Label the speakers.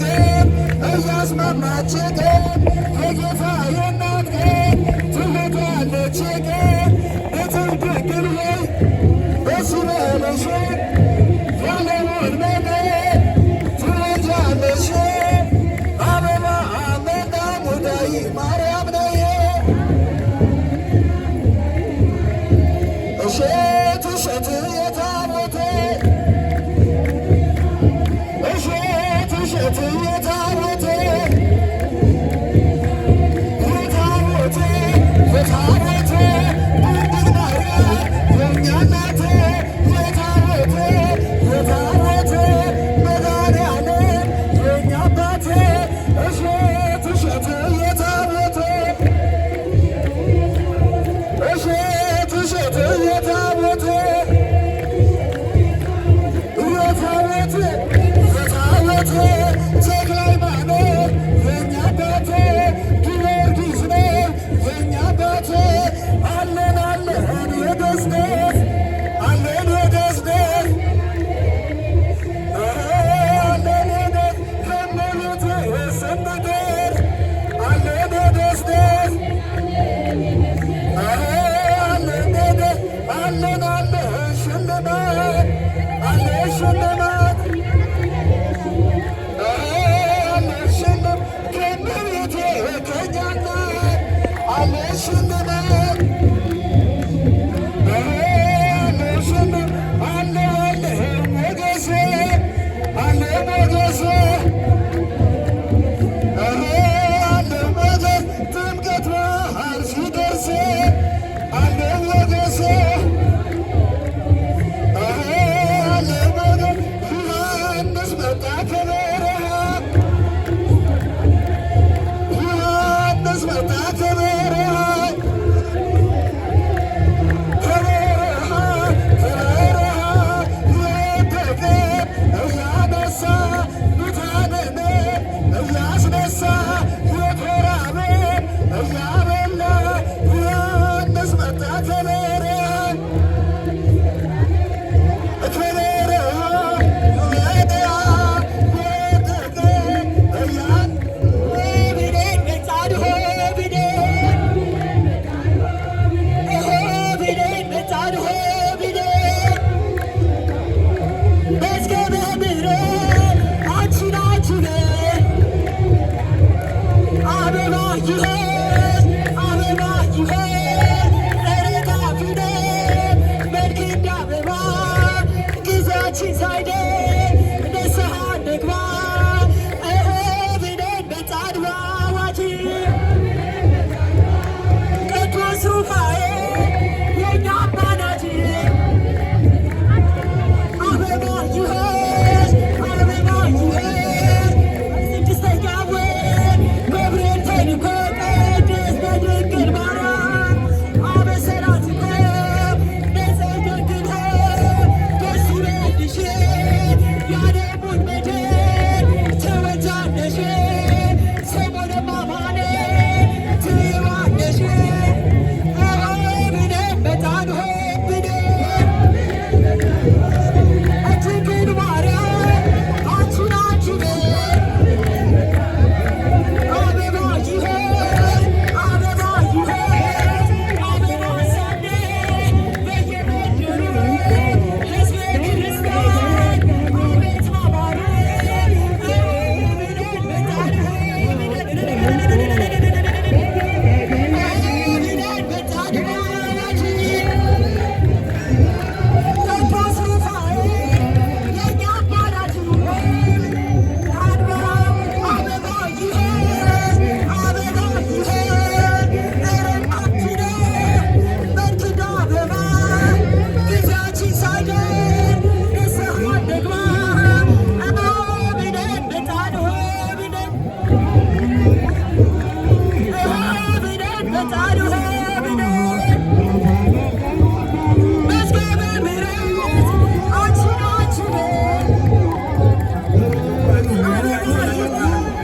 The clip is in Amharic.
Speaker 1: ቀን እያስማማች ቀን የጌታ የእናት ቀን ትመጣለች ቀን እትም ድንግል ሆይ ደስ ይበልሽ ያለውን ነገር ትወልጃለሽ አበባ አመጣ ሙዳይ ማርያም ነይ እሸት እሸት የታቦቴ እሸት እሸት የታቦቴ የታቦቴ የታቦቴ ድንግል ማርያም የእኛ እናቴ የታቦቴ የታቦቴ መድኃኒዓለም የእኛ አባቴ እሸት እሸት የታቦቴ እሸት እሸት የታቦቴ የታቦቴ የታቦቴ ተክለ ሃይማኖት የእኛ አባቴ ጊዮርጊስ ነው የእኛ አባቴ አለን አለን የደስደስ አለን የደስደስ አለን የደስ ከመቤቴ ስንደር አለን የደስደስ አለን አለ ሽልማት አለ ሽልማት አለ ሽልም ከመቤቴ ከእኛ እናት አለ ሽልማት አለ ሽልም አለ አለ ሞገሴ አለ ሞገሴ አለ ሞገስ ጥምቀት በዓል ሲደርስ አለ ሞገሴ አለ ሞገስ ዮሐንስ መጣ ከበረሃ ዮሐንስ መጣ ከበረሃ ከበረሃ ከበረሃ የወደቀ እያነሳ ሙታንን እያስነሳ የተራበ እያበላ ዮሐንስ መጣ ከበረሃ Yeah.